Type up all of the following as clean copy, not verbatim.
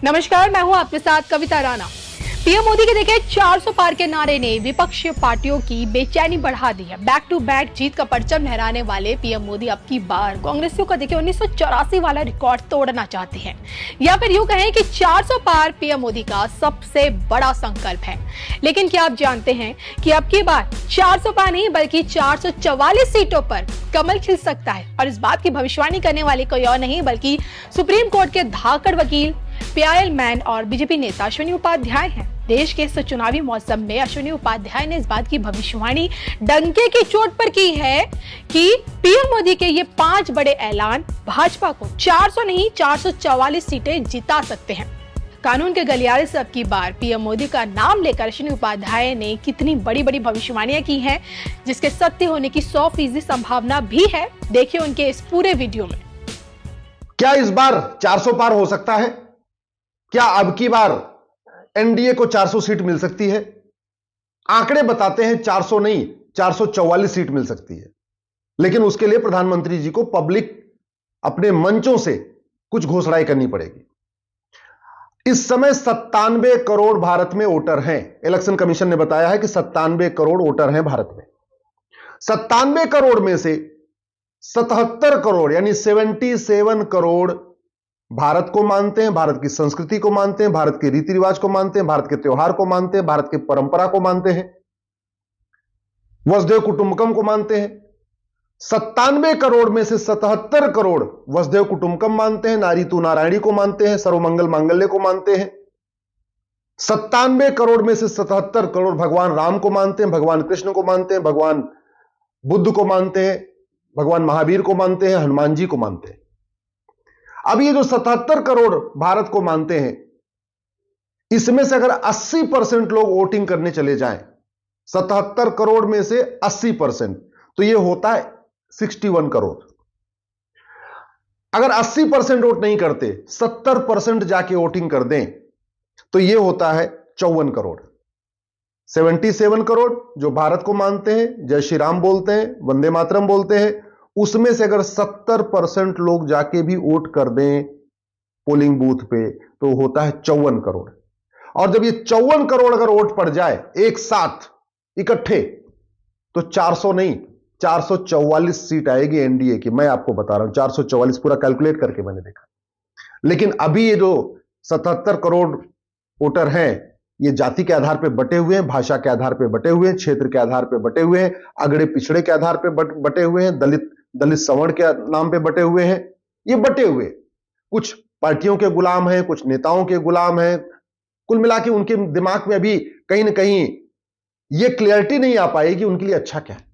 नमस्कार, मैं हूं आपके साथ कविता राणा। पीएम मोदी के देखे 400 पार के नारे ने विपक्षी पार्टियों की बेचैनी बढ़ा दी है। बैक टू बैक जीत का परचम लहराने वाले पीएम मोदी अब की बार कांग्रेसियों का देखे 1984 वाला रिकॉर्ड तोड़ना चाहते हैं, या फिर यूं कहें कि 400 पार पीएम मोदी का सबसे बड़ा संकल्प है। लेकिन क्या आप जानते हैं कि अब की बार 400 पार नहीं बल्कि 444 सीटों पर कमल खिल सकता है। और इस बात की भविष्यवाणी करने वाले कोई और नहीं बल्कि सुप्रीम कोर्ट के धाकड़ वकील, पीआईएल मैन और बीजेपी नेता अश्विनी उपाध्याय हैं। देश के इस चुनावी मौसम में अश्विनी उपाध्याय ने इस बात की भविष्यवाणी डंके की चोट पर की है कि पीएम मोदी के ये 5 बड़े ऐलान भाजपा को 400 नहीं 444 सीटें जिता सकते हैं। कानून के गलियारे से अब की बार पीएम मोदी का नाम लेकर अश्विनी उपाध्याय ने कितनी बड़ी बड़ी भविष्यवाणियां की हैं, जिसके सत्य होने की 100% संभावना भी है। देखिए उनके इस पूरे वीडियो में। क्या इस बार 400 पार हो सकता है? क्या अब की बार एनडीए को 400 सीट मिल सकती है? आंकड़े बताते हैं 400 नहीं 444 सीट मिल सकती है, लेकिन उसके लिए प्रधानमंत्री जी को पब्लिक अपने मंचों से कुछ घोषणाएं करनी पड़ेगी। इस समय 97 करोड़ भारत में वोटर हैं। इलेक्शन कमीशन ने बताया है कि 97 करोड़ वोटर हैं भारत में। 97 करोड़ में से 77 करोड़ यानी 77 करोड़ भारत को मानते हैं, भारत की संस्कृति को मानते हैं, भारत के रीति रिवाज को मानते हैं, भारत के त्योहार को मानते हैं, भारत की परंपरा को मानते हैं, वसुधैव कुटुंबकम को मानते हैं। 97 करोड़ में से 77 करोड़ वसुधैव कुटुंबकम मानते हैं, नारी तू नारायणी को मानते हैं, सर्वमंगल मांगल्य को मानते हैं। 97 करोड़ में से 77 करोड़ भगवान राम को मानते हैं, भगवान कृष्ण को मानते हैं, भगवान बुद्ध को मानते हैं, भगवान महावीर को मानते हैं, हनुमान जी को मानते हैं। अब ये जो 77 करोड़ भारत को मानते हैं, इसमें से अगर 80% लोग वोटिंग करने चले जाएं, 77 करोड़ में से 80%, तो ये होता है 61 करोड़। अगर 80% वोट नहीं करते, 70% जाके वोटिंग कर दें, तो ये होता है 54 करोड़। 77 करोड़ जो भारत को मानते हैं, जय श्री राम बोलते हैं, वंदे मातरम बोलते हैं, उसमें से अगर 70% लोग जाके भी वोट कर दें पोलिंग बूथ पे, तो होता है 54 करोड़। और जब ये 54 करोड़ अगर वोट पड़ जाए एक साथ इकट्ठे, तो 400 नहीं 444 सीट आएगी एनडीए की। मैं आपको बता रहा हूं 444 पूरा कैलकुलेट करके मैंने देखा। लेकिन अभी ये जो 77 करोड़ वोटर हैं, ये जाति के आधार पे बटे हुए हैं, भाषा के आधार पे बटे हुए हैं, क्षेत्र के आधार पे बटे हुए हैं, अगड़े पिछड़े के आधार पे बटे हुए हैं, दलित सवर्ण के नाम पे बटे हुए हैं। ये बटे हुए कुछ पार्टियों के गुलाम हैं, कुछ नेताओं के गुलाम हैं। कुल मिला के उनके दिमाग में अभी कहीं ना कहीं ये क्लियरिटी नहीं आ पाई कि उनके लिए अच्छा क्या है।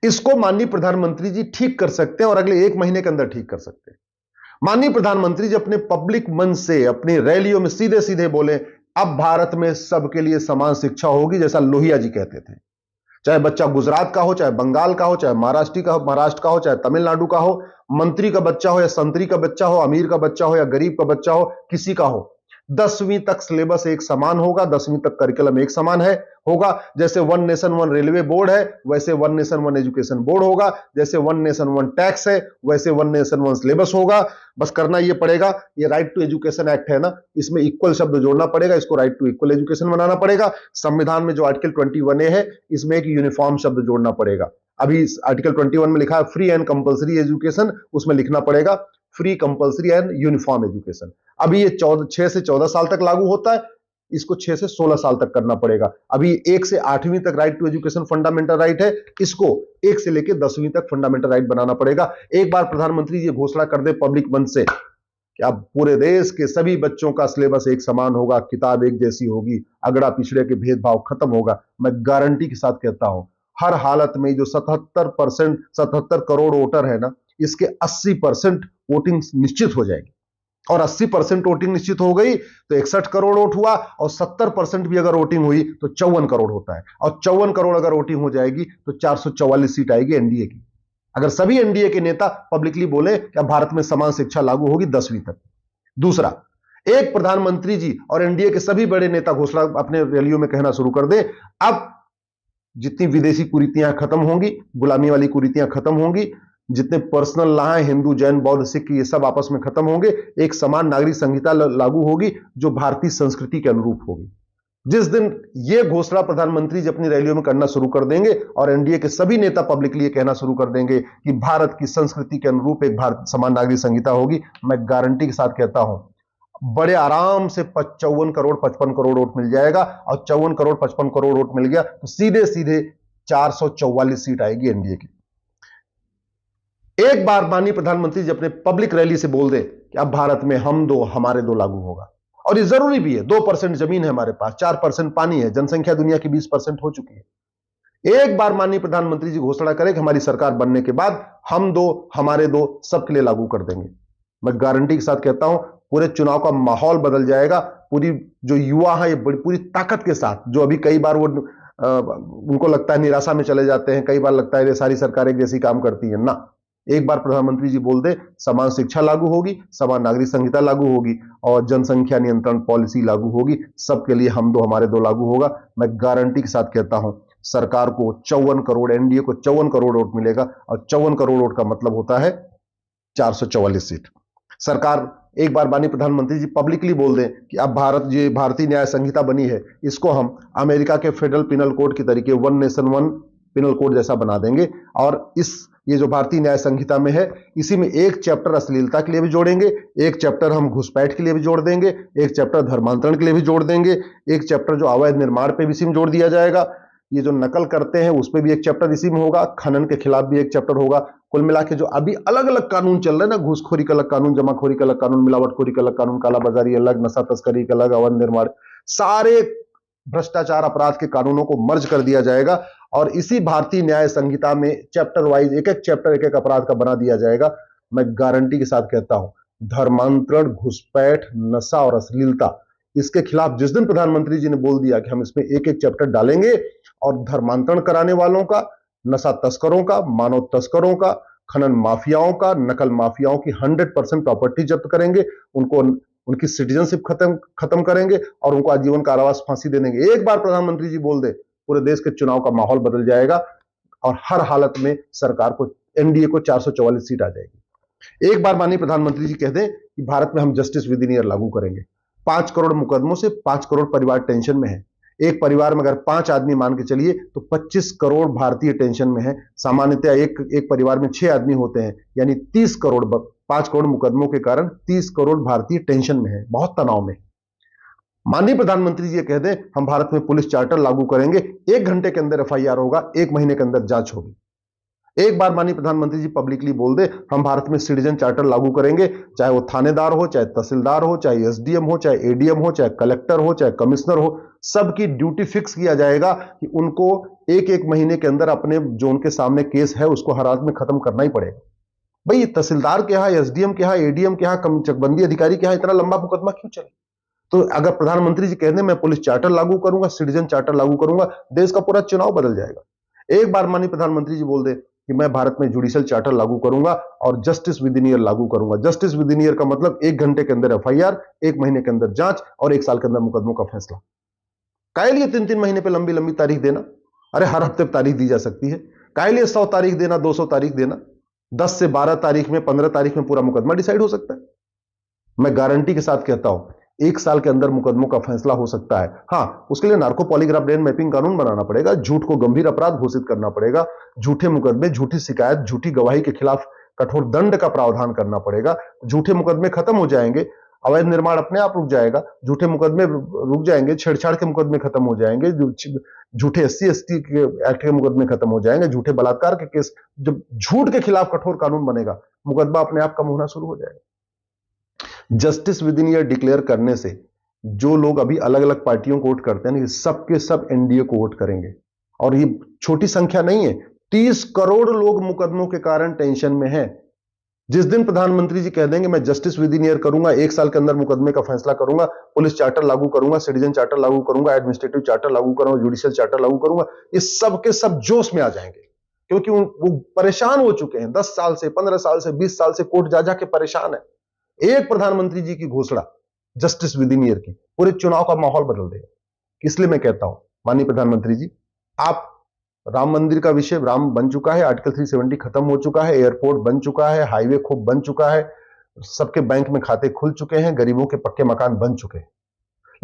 इसको माननीय प्रधानमंत्री जी ठीक कर सकते हैं और अगले 1 महीने के अंदर ठीक कर सकते हैं। माननीय प्रधानमंत्री जी अपने पब्लिक मंच से, अपनी रैलियों में सीधे सीधे बोले, अब भारत में सबके लिए समान शिक्षा होगी, जैसा लोहिया जी कहते थे। चाहे बच्चा गुजरात का हो, चाहे बंगाल का हो, चाहे महाराष्ट्र का हो, चाहे तमिलनाडु का हो, मंत्री का बच्चा हो या संतरी का बच्चा हो, अमीर का बच्चा हो या गरीब का बच्चा हो, किसी का हो, 10वीं तक सिलेबस एक समान होगा, 10वीं तक करिकुलम एक समान होगा। जैसे 1 नेशन 1 रेलवे बोर्ड है, वैसे 1 नेशन 1 एजुकेशन बोर्ड होगा। जैसे 1 नेशन 1 टैक्स है, वैसे 1 नेशन 1 सिलेबस होगा। बस करना ये पड़ेगा, ये राइट टू एजुकेशन एक्ट है ना, इसमें इक्वल शब्द जोड़ना पड़ेगा, इसको राइट टू इक्वल एजुकेशन बनाना पड़ेगा। संविधान में जो आर्टिकल 21A है, इसमें एक यूनिफॉर्म शब्द जोड़ना पड़ेगा। अभी आर्टिकल 21 में लिखा है फ्री एंड कंपल्सरी एजुकेशन, उसमें लिखना पड़ेगा free compulsory and uniform education. अभी ये 6 से 14 साल तक लागू होता है, इसको 6 से 16 साल तक करना पड़ेगा। अभी 1 से 8वीं तक right to education fundamental right है, इसको 1 से लेकर 10वीं तक फंडामेंटल राइट बनाना पड़ेगा। एक बार प्रधानमंत्री ये घोषणा कर दे पब्लिक मंच से कि अब पूरे देश के सभी बच्चों का सिलेबस एक समान होगा, किताब एक जैसी होगी, अगड़ा पिछड़े के भेदभाव खत्म होगा, मैं गारंटी के साथ कहता हूं हर हालत में जो 77 करोड़ वोटर है ना, इसके 80% वोटिंग निश्चित हो जाएगी। और 80% वोटिंग निश्चित हो गई तो 61 करोड़ वोट हुआ, और 70% भी अगर वोटिंग हुई तो 54 करोड़ होता है। और 54 करोड़ अगर वोटिंग हो जाएगी तो 444 सीट आएगी एनडीए की। अगर सभी एनडीए के नेता पब्लिकली बोले कि भारत में समान शिक्षा लागू होगी 10वीं तक। दूसरा, एक प्रधानमंत्री जी और एनडीए के सभी बड़े नेता घोषणा अपने रैलियों में कहना शुरू कर दे, अब जितनी विदेशी कुरीतियां खत्म होंगी, गुलामी वाली कुरीतियां खत्म होंगी, जितने पर्सनल लॉ हैं, हिंदू, जैन, बौद्ध, सिख, ये सब आपस में खत्म होंगे। एक समान नागरिक संहिता लागू होगी जो भारतीय संस्कृति के अनुरूप होगी। जिस दिन यह घोषणा प्रधानमंत्री जी अपनी रैलियों में करना शुरू कर देंगे और एनडीए के सभी नेता पब्लिकली ये कहना शुरू कर देंगे कि भारत की संस्कृति के अनुरूप एक भारत समान नागरिक संहिता होगी, मैं गारंटी के साथ कहता हूं बड़े आराम से 54 करोड़ 55 करोड़ वोट मिल जाएगा। और 54 करोड़ 55 करोड़ वोट मिल गया तो सीधे सीधे 444 सीट आएगी एनडीए की। एक बार माननीय प्रधानमंत्री जी अपने पब्लिक रैली से बोल दें कि अब भारत में हम दो हमारे दो लागू होगा। और ये जरूरी भी है। 2% जमीन है हमारे पास, 4% पानी है, जनसंख्या दुनिया की 20% हो चुकी है। एक बार माननीय प्रधानमंत्री जी घोषणा करें कि हमारी सरकार बनने के बाद हम दो हमारे दो सबके लिए लागू कर देंगे, मैं गारंटी के साथ कहता हूं पूरे चुनाव का माहौल बदल जाएगा। पूरी जो युवा है ये पूरी ताकत के साथ, जो अभी कई बार वो उनको लगता है निराशा में चले जाते हैं, कई बार लगता है ये सारी सरकार एक जैसी काम करती है ना। एक बार प्रधानमंत्री जी बोल दे समान शिक्षा लागू होगी, समान नागरिक संहिता लागू होगी और जनसंख्या नियंत्रण पॉलिसी लागू होगी, सबके लिए हम दो हमारे दो लागू होगा। मैं गारंटी के साथ कहता हूं सरकार को 54 करोड़, एनडीए को 54 करोड़ वोट मिलेगा। और 54 करोड़ वोट का मतलब होता है 444 सीट। सरकार एक बार माननीय प्रधानमंत्री जी पब्लिकली बोल दें कि अब भारतीय न्याय संहिता बनी है, इसको हम अमेरिका के फेडरल पिनल कोड की तरीके one nation one penal code जैसा बना देंगे। और ये जो भारतीय न्याय संहिता में है इसी में एक चैप्टर अश्लीलता के लिए भी जोड़ेंगे, एक चैप्टर हम घुसपैठ के लिए भी जोड़ देंगे, एक चैप्टर धर्मांतरण के लिए भी जोड़ देंगे, एक चैप्टर जो अवैध निर्माण पे भी इसी में जोड़ दिया जाएगा, ये जो नकल करते हैं उस पे भी एक चैप्टर इसी में होगा, खनन के खिलाफ भी एक चैप्टर होगा। कुल मिला के जो अभी अलग अलग कानून चल रहे हैं ना, घूसखोरी का अलग कानून, जमाखोरी का अलग कानून, मिलावटखोरी का अलग कानून, कालाबाजारी अलग, नशा तस्करी का अलग, अवैध निर्माण, सारे भ्रष्टाचार अपराध के कानूनों को मर्ज कर दिया जाएगा और इसी भारतीय न्याय संहिता में चैप्टर वाइज एक एक चैप्टर एक एक अपराध का बना दिया जाएगा। मैं गारंटी के साथ कहता हूं धर्मांतरण, घुसपैठ, नशा और अश्लीलता, इसके खिलाफ जिस दिन प्रधानमंत्री जी ने बोल दिया कि हम इसमें एक एक चैप्टर डालेंगे और धर्मांतरण कराने वालों का, नशा तस्करों का, मानव तस्करों का, खनन माफियाओं का, नकल माफियाओं की 100% प्रॉपर्टी जब्त करेंगे, उनकी सिटीजनशिप खत्म करेंगे और उनको आजीवन कारावास फांसी दे देंगे। एक बार प्रधानमंत्री जी बोल दे पूरे देश के चुनाव का माहौल बदल जाएगा और हर हालत में सरकार को, एनडीए को 444 सीट आ जाएगी। एक बार माननीय प्रधानमंत्री जी कह दें कि भारत में हम जस्टिस विद इन ईयर लागू करेंगे। 5 करोड़ मुकदमों से 5 करोड़ परिवार टेंशन में है। एक परिवार में अगर 5 आदमी मान के चलिए तो 25 करोड़ भारतीय टेंशन में है। सामान्यतः एक परिवार में 6 आदमी होते हैं, यानी 30 करोड़, 5 करोड़ मुकदमों के कारण 30 करोड़ भारतीय टेंशन में है, बहुत तनाव में। माननीय प्रधानमंत्री जी कह दें हम भारत में पुलिस चार्टर लागू करेंगे, 1 घंटे के अंदर एफआईआर होगा, 1 महीने के अंदर जांच होगी। एक बार माननीय प्रधानमंत्री जी पब्लिकली बोल दे हम भारत में सिटीजन चार्टर लागू करेंगे, चाहे वो थानेदार हो, चाहे तहसीलदार हो, चाहे एसडीएम हो, चाहे एडीएम हो, चाहे कलेक्टर हो, चाहे कमिश्नर हो, सबकी ड्यूटी फिक्स किया जाएगा कि उनको 1-1 महीने के अंदर अपने जो उनके सामने केस है उसको हर हालत में खत्म करना ही पड़ेगा। भाई तहसीलदार के यहां, एसडीएम के यहां, एडीएम के यहां, चकबंदी अधिकारी के यहां इतना लंबा मुकदमा क्यों चले? तो अगर प्रधानमंत्री जी कहते हैं मैं पुलिस चार्टर लागू करूंगा, सिटीजन चार्टर लागू करूंगा, देश का पूरा चुनाव बदल जाएगा। एक बार माननीय प्रधानमंत्री जी बोल दे कि मैं भारत में जुडिशियल चार्टर लागू करूंगा और जस्टिस विद इन ईयर लागू करूंगा। जस्टिस विद इन ईयर का मतलब 1 घंटे के अंदर एफआईआर, 1 महीने के अंदर जांच और 1 साल के अंदर मुकदमों का फैसला। काहे लिए 3-3 महीने पे लंबी लंबी तारीख देना? अरे हर हफ्ते तारीख दी जा सकती है। काहे लिए 100 तारीख देना, 200 तारीख देना? 10 से 12 तारीख में, 15 तारीख में पूरा मुकदमा डिसाइड हो सकता है। मैं गारंटी के साथ कहता हूं 1 साल के अंदर मुकदमों का फैसला हो सकता है। हां, उसके लिए नार्को पॉलीग्राफ ब्रेन मैपिंग कानून बनाना पड़ेगा, झूठ को गंभीर अपराध घोषित करना पड़ेगा, झूठे मुकदमे, झूठी शिकायत, झूठी गवाही के खिलाफ कठोर दंड का प्रावधान करना पड़ेगा। झूठे मुकदमे खत्म हो जाएंगे, अवैध निर्माण अपने आप रुक जाएगा, झूठे मुकदमे रुक जाएंगे, छेड़छाड़ के मुकदमे खत्म हो जाएंगे, झूठे SC/ST के एक्ट के मुकदमे खत्म हो जाएंगे, झूठे बलात्कार के केस, जब झूठ के खिलाफ कठोर कानून बनेगा, मुकदमा अपने आप कम होना शुरू हो जाएगा। Justice with in year declare करने से जो लोग अभी अलग अलग पार्टियों को वोट करते हैं, सबके सब एनडीए को वोट करेंगे। और ये छोटी संख्या नहीं है, 30 करोड़ लोग मुकदमों के कारण टेंशन में हैं। जिस दिन प्रधानमंत्री जी कह देंगे मैं जस्टिस विद इन ईयर करूंगा, 1 साल के अंदर मुकदमे का फैसला करूंगा, पुलिस चार्टर लागू करूंगा, सिटीजन चार्टर लागू करूंगा, एडमिनिस्ट्रेटिव चार्टर लागू करूंगा, जुडिशियल चार्टर लागू करूंगा, ये सब के सब जोश में आ जाएंगे। क्योंकि वो परेशान हो चुके हैं, 10 साल से, 15 साल से, 20 साल से कोर्ट जा के परेशान है। एक प्रधानमंत्री जी की घोषणा जस्टिस विद इन ईयर की पूरे चुनाव का माहौल बदल देगा। इसलिए मैं कहता हूं माननीय प्रधानमंत्री जी, आप राम मंदिर का विषय, राम बन चुका है, आर्टिकल 370 खत्म हो चुका है, एयरपोर्ट बन चुका है, हाईवे खूब बन चुका है, सबके बैंक में खाते खुल चुके हैं, गरीबों के पक्के मकान बन चुके हैं।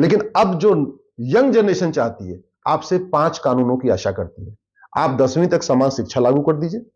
लेकिन अब जो यंग जनरेशन चाहती है, आपसे 5 कानूनों की आशा करती है। आप 10वीं तक समान शिक्षा लागू कर दीजिए,